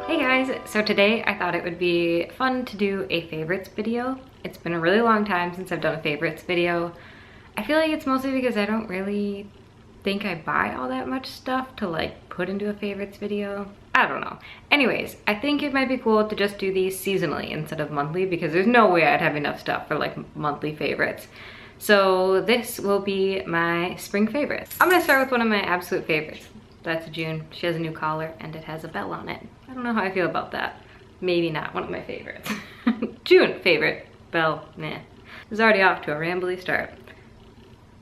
Hey guys, so today I thought it would be fun to do a favorites video. It's been a really long time since I've done a favorites video. I feel like it's mostly because I don't really think I buy all that much stuff to like put into a favorites video. I don't know. Anyways, I think it might be cool to just do these seasonally instead of monthly because there's no way I'd have enough stuff for like monthly favorites. So this will be my spring favorites. I'm gonna start with one of my absolute favorites. That's June. She has a new collar and it has a bell on it. I don't know how I feel about that. Maybe not one of my favorites. June favorite. Bell, nah. It's already off to a rambly start.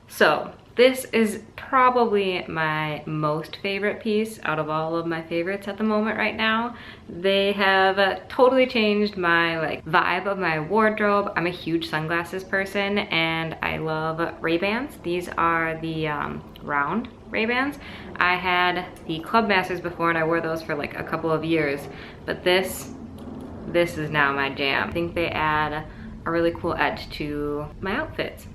So this is probably my most favorite piece out of all of my favorites at the moment right now. They have totally changed my like vibe of my wardrobe. I'm a huge sunglasses person and I love Ray-Bans. These are the round Ray-Bans. I had the Club Masters before and I wore those for like a couple of years, but this is now my jam. I think they add a really cool edge to my outfits.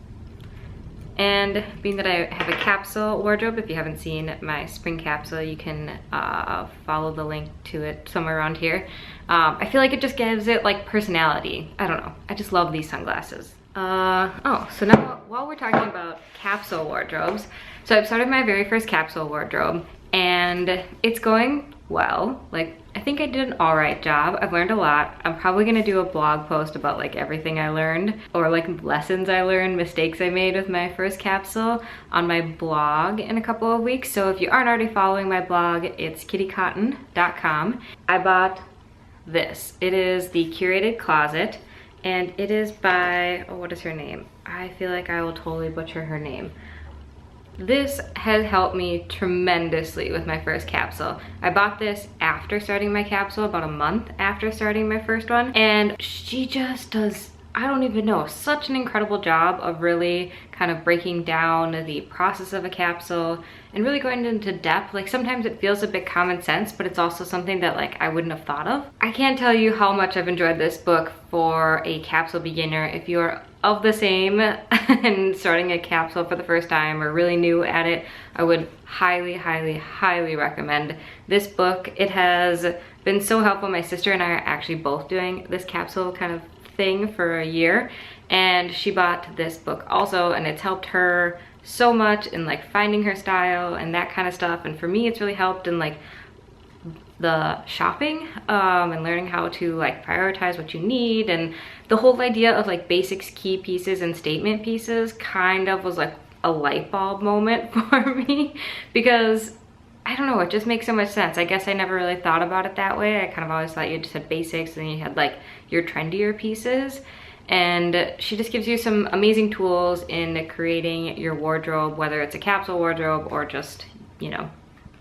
And being that I have a capsule wardrobe, if you haven't seen my spring capsule, you can follow the link to it somewhere around here. I feel like it just gives it like personality. I don't know, I just love these sunglasses. So now while we're talking about capsule wardrobes, so I've started my very first capsule wardrobe and it's going well. Like, I think I did an all right job. I've learned a lot. I'm probably gonna do a blog post about like everything I learned or like lessons I learned, mistakes I made with my first capsule on my blog in a couple of weeks. So if you aren't already following my blog, it's kittycotton.com. I bought this. It is the Curated Closet and it is by, oh, what is her name? I feel like I will totally butcher her name. This has helped me tremendously with my first capsule. I bought this after starting my capsule, about a month after starting my first one, and she just does, I don't even know, such an incredible job of really kind of breaking down the process of a capsule and really going into depth. Like sometimes it feels a bit common sense, but it's also something that like I wouldn't have thought of. I can't tell you how much I've enjoyed this book for a capsule beginner. If you're of the same and starting a capsule for the first time or really new at it, I would highly, highly, highly recommend this book. It has been so helpful. My sister and I are actually both doing this capsule kind of thing for a year, and she bought this book also, and it's helped her so much in like finding her style and that kind of stuff. And for me, it's really helped in like the shopping and learning how to like prioritize what you need, and the whole idea of like basics, key pieces, and statement pieces kind of was like a light bulb moment for me because I don't know, it just makes so much sense. I guess I never really thought about it that way. I kind of always thought you just had basics and then you had like your trendier pieces. And she just gives you some amazing tools in creating your wardrobe, whether it's a capsule wardrobe or just, you know,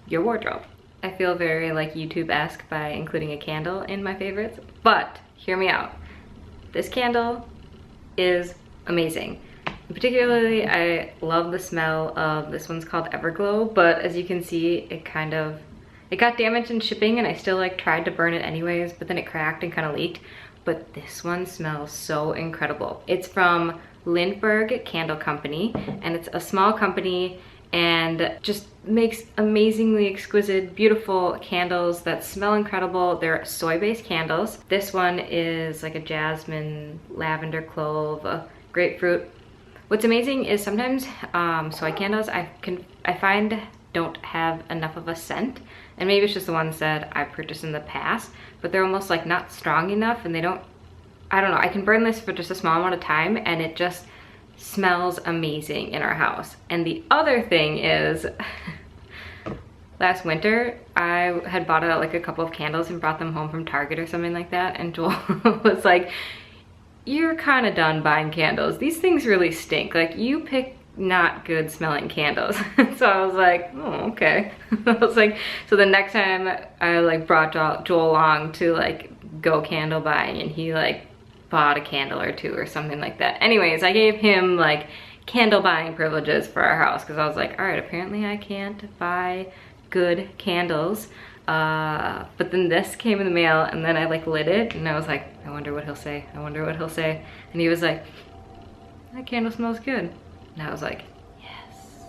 your wardrobe. I feel very like YouTube-esque by including a candle in my favorites, but hear me out. This candle is amazing. Particularly, I love the smell of, this one's called Everglow, but as you can see, it got damaged in shipping and I still like tried to burn it anyways, but then it cracked and kind of leaked. But this one smells so incredible. It's from Lindbergh Candle Company and it's a small company and just makes amazingly exquisite, beautiful candles that smell incredible. They're soy-based candles. This one is like a jasmine, lavender, clove, grapefruit. What's amazing is sometimes soy candles I find don't have enough of a scent, and maybe it's just the ones that I purchased in the past, but they're almost like not strong enough and they don't, I don't know, I can burn this for just a small amount of time and it just smells amazing in our house. And the other thing is, last winter, I had bought like a couple of candles and brought them home from Target or something like that, and Joel was like, you're kind of done buying candles. These things really stink. Like, you pick not good smelling candles. So I was like, oh, okay. I was like, so the next time I like brought Joel along to like go candle buying, and he like bought a candle or two or something like that. Anyways, I gave him like candle buying privileges for our house because I was like, all right, apparently I can't buy good candles. But then this came in the mail and then I like lit it and I was like, I wonder what he'll say. I wonder what he'll say. And he was like, that candle smells good. And I was like, yes.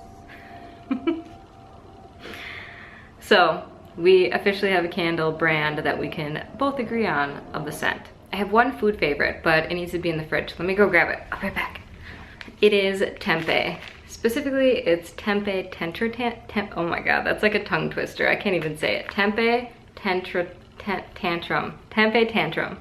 So We officially have a candle brand that we can both agree on of the scent. I have one food favorite, but it needs to be in the fridge. Let me go grab it. I'll be right back. It is tempeh. Specifically, it's tempeh oh my god, that's like a tongue twister. I can't even say it. Tempeh tantrum. Tempeh tantrum.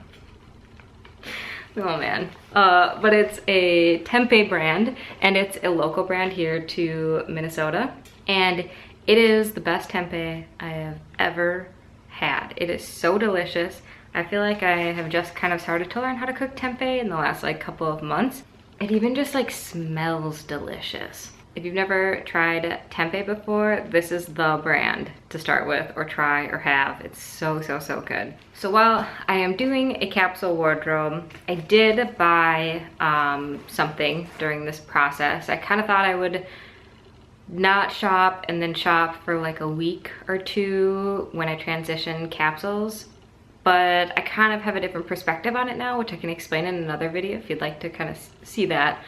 Oh man. But it's a tempeh brand, and it's a local brand here to Minnesota. And it is the best tempeh I have ever had. It is so delicious. I feel like I have just kind of started to learn how to cook tempeh in the last like couple of months. It even just like smells delicious. If you've never tried tempeh before, this is the brand to start with, or try, or have. It's so, so, so good. So while I am doing a capsule wardrobe, I did buy something during this process. I kind of thought I would not shop and then shop for like a week or two when I transition capsules. But I kind of have a different perspective on it now, which I can explain in another video if you'd like to kind of see that.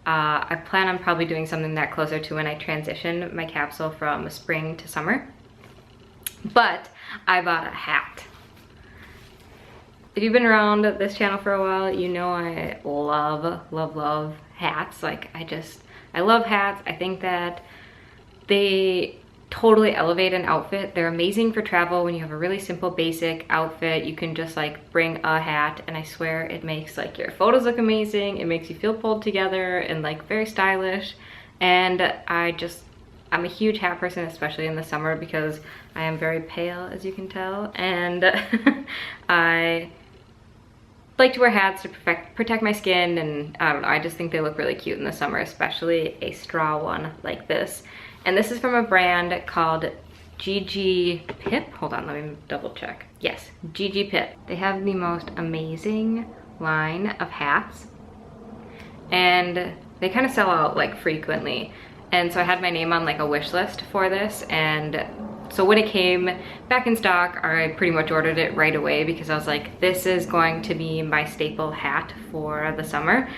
I plan on probably doing something that closer to when I transition my capsule from spring to summer. But I bought a hat. If you've been around this channel for a while, you know I love, love, love hats. Like I love hats. I think that they totally elevate an outfit. They're amazing for travel when you have a really simple basic outfit. You can just like bring a hat, and I swear it makes like your photos look amazing. It makes you feel pulled together and like very stylish. And I'm a huge hat person, especially in the summer, because I am very pale, as you can tell, and I like to wear hats to protect my skin, and I don't know, I just think they look really cute in the summer, especially a straw one like this. And this is from a brand called GG Pip. Hold on, let me double check. Yes, GG Pip. They have the most amazing line of hats, and they kind of sell out like frequently. And so I had my name on like a wish list for this, and so when it came back in stock, I pretty much ordered it right away because I was like, this is going to be my staple hat for the summer.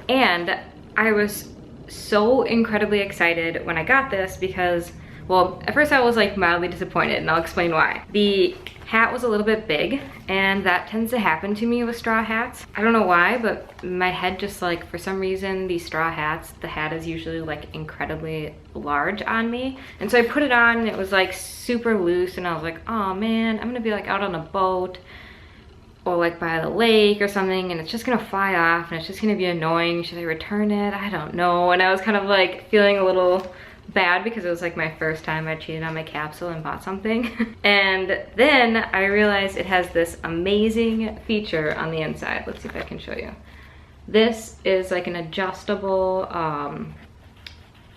And I was so incredibly excited when I got this because, well, at first I was like mildly disappointed, and I'll explain why. The hat was a little bit big, and that tends to happen to me with straw hats. I don't know why, but my head just like, for some reason, these straw hats, the hat is usually like incredibly large on me. And so I put it on, and it was like super loose, and I was like, oh man, I'm gonna be like out on a boat or like by the lake or something, and it's just gonna fly off, and it's just gonna be annoying. Should I return it? I don't know. And I was kind of like feeling a little bad because it was like my first time I cheated on my capsule and bought something. And then I realized it has this amazing feature on the inside. Let's see if I can show you. This is like an adjustable,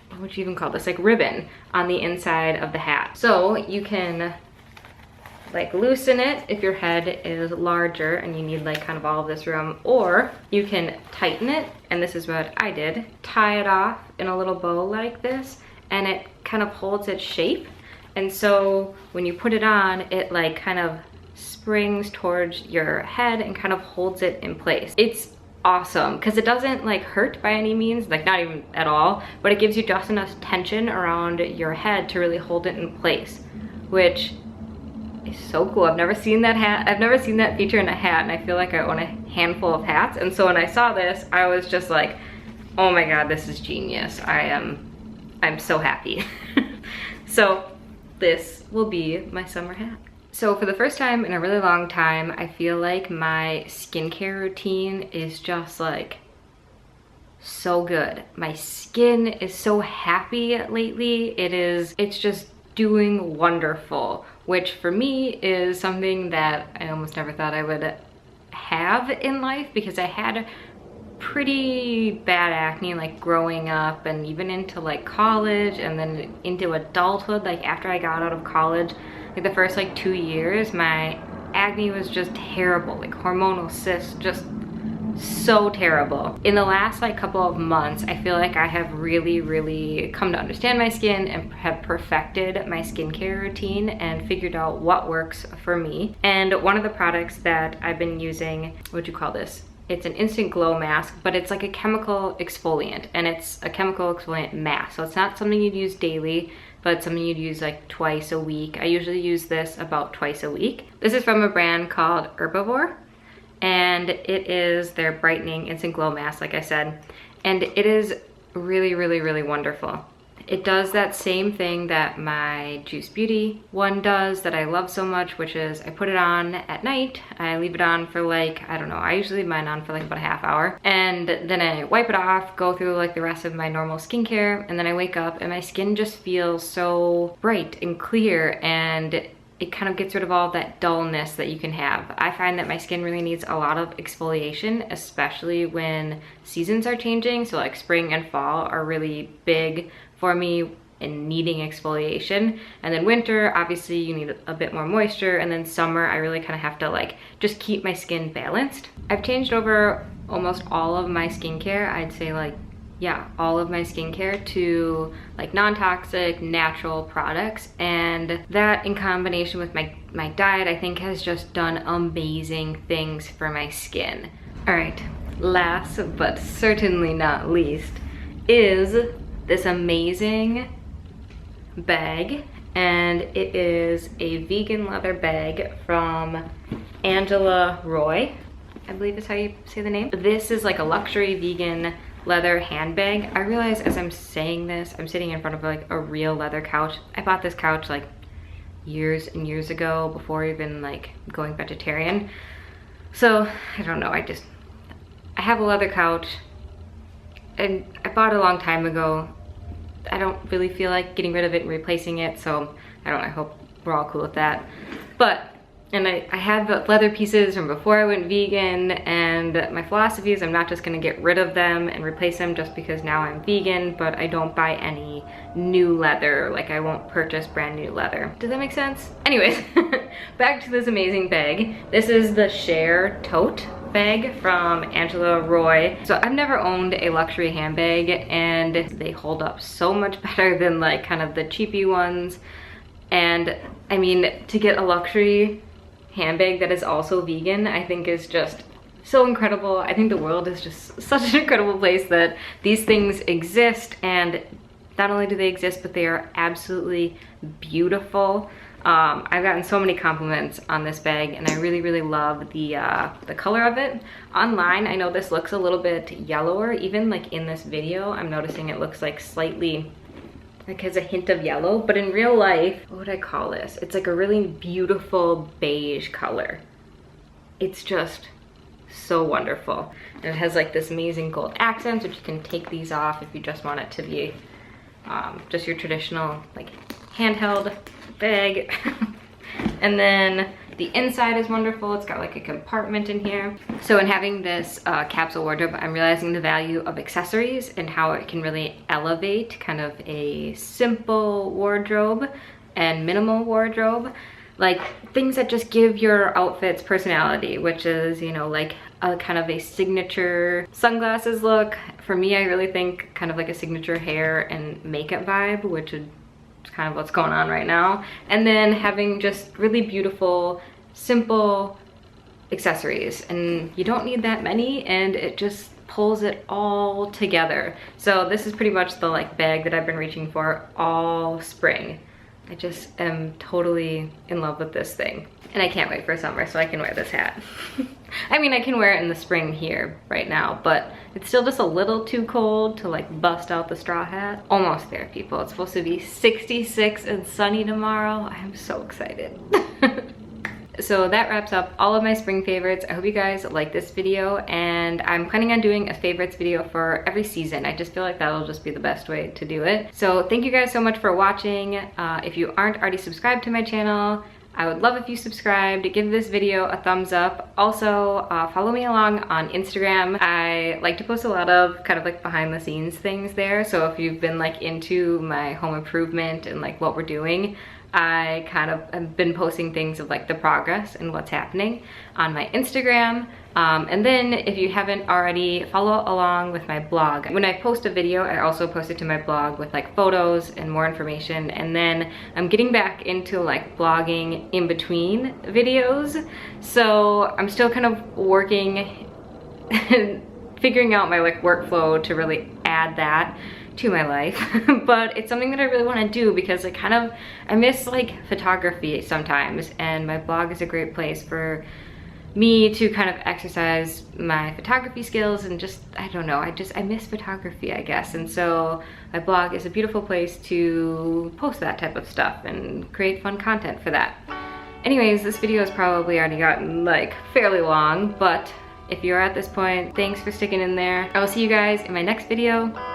what would you even call this? Like ribbon on the inside of the hat. So you can like loosen it if your head is larger and you need like kind of all of this room, or you can tighten it, and this is what I did. Tie it off in a little bow like this, and it kind of holds its shape. And so when you put it on, it like kind of springs towards your head and kind of holds it in place. It's awesome because it doesn't like hurt by any means, like not even at all, but it gives you just enough tension around your head to really hold it in place, which is so cool. I've never seen that hat. I've never seen that feature in a hat, and I feel like I own a handful of hats. And so when I saw this, I was just like, oh my god, this is genius. I'm so happy. So this will be my summer hat. So for the first time in a really long time, I feel like my skincare routine is just like so good. My skin is so happy lately. It's just doing wonderful, which for me is something that I almost never thought I would have in life, because I had pretty bad acne like growing up and even into like college and then into adulthood. Like after I got out of college, like the first like 2 years, my acne was just terrible, like hormonal cysts, just so terrible. In the last like couple of months, I feel like I have really come to understand my skin and have perfected my skincare routine and figured out what works for me. And one of the products that I've been using, what do you call this? It's an instant glow mask, but it's like a chemical exfoliant, and it's a chemical exfoliant mask. So it's not something you'd use daily. but something you'd use like twice a week. I usually use this about twice a week. This is from a brand called Herbivore, and it is their brightening instant glow mask, like I said, and it is really, really, really wonderful. It does that same thing that my Juice Beauty one does that I love so much, which is I put it on at night. I leave it on for like, I don't know, I usually leave mine on for like about a half hour. And then I wipe it off, go through like the rest of my normal skincare, and then I wake up and my skin just feels so bright and clear, and it kind of gets rid of all that dullness that you can have. I find that my skin really needs a lot of exfoliation, especially when seasons are changing. So like spring and fall are really big for me in needing exfoliation. And then winter, obviously you need a bit more moisture. And then summer, I really kind of have to like just keep my skin balanced. I've changed over almost all of my skincare. I'd say like, yeah, all of my skincare to like non-toxic, natural products. And that in combination with my diet, I think has just done amazing things for my skin. All right, last but certainly not least is this amazing bag. And it is a vegan leather bag from Angela Roy, I believe is how you say the name. This is like a luxury vegan leather handbag. I realize as I'm saying this, I'm sitting in front of like a real leather couch. I bought this couch like years and years ago before even like going vegetarian. So I don't know, I have a leather couch and I bought it a long time ago. I don't really feel like getting rid of it and replacing it, so I hope we're all cool with that. But and I had the leather pieces from before I went vegan, and my philosophy is I'm not just gonna get rid of them and replace them just because now I'm vegan, but I don't buy any new leather. Like I won't purchase brand new leather. Does that make sense? Anyways, back to this amazing bag. This is the Share Tote bag from Angela Roy. So I've never owned a luxury handbag, and they hold up so much better than like kind of the cheapy ones. And I mean, to get a luxury handbag that is also vegan, I think is just so incredible. I think the world is just such an incredible place that these things exist, and not only do they exist, but they are absolutely beautiful. I've gotten so many compliments on this bag, and I really, really love the color of it. Online, I know this looks a little bit yellower. Even like in this video, I'm noticing it looks like slightly, like has a hint of yellow, but in real life, what would I call this? It's like a really beautiful beige color. It's just so wonderful. And it has like this amazing gold accents, which you can take these off if you just want it to be just your traditional like handheld bag. And then the inside is wonderful. It's got like a compartment in here. So in having this capsule wardrobe, I'm realizing the value of accessories and how it can really elevate kind of a simple wardrobe and minimal wardrobe. Like things that just give your outfits personality, which is, you know, like a kind of a signature sunglasses look. For me, I really think kind of like a signature hair and makeup vibe, which is kind of what's going on right now. And then having just really beautiful, simple accessories, and you don't need that many, and it just pulls it all together. So this is pretty much the like bag that I've been reaching for all spring. I just am totally in love with this thing, and I can't wait for summer so I can wear this hat. I mean, I can wear it in the spring here right now, but it's still just a little too cold to like bust out the straw hat. Almost there, people. It's supposed to be 66 and sunny tomorrow. I'm so excited. So that wraps up all of my spring favorites. I hope you guys like this video, and I'm planning on doing a favorites video for every season. I just feel like that'll just be the best way to do it. So thank you guys so much for watching. If you aren't already subscribed to my channel, I would love if you subscribed. Give this video a thumbs up. Also, follow me along on Instagram. I like to post a lot of kind of like behind the scenes things there. So if you've been like into my home improvement and like what we're doing, I kind of have been posting things of like the progress and what's happening on my Instagram. And then if you haven't already, follow along with my blog. When I post a video, I also post it to my blog with like photos and more information. And then I'm getting back into like blogging in between videos. So I'm still kind of working and figuring out my like workflow to really add that to my life. But it's something that I really want to do because I miss like photography sometimes, and my blog is a great place for me to kind of exercise my photography skills, and just, I don't know, I miss photography, I guess. And so my blog is a beautiful place to post that type of stuff and create fun content for that. Anyways, this video has probably already gotten like fairly long, but if you're at this point, thanks for sticking in there. I will see you guys in my next video.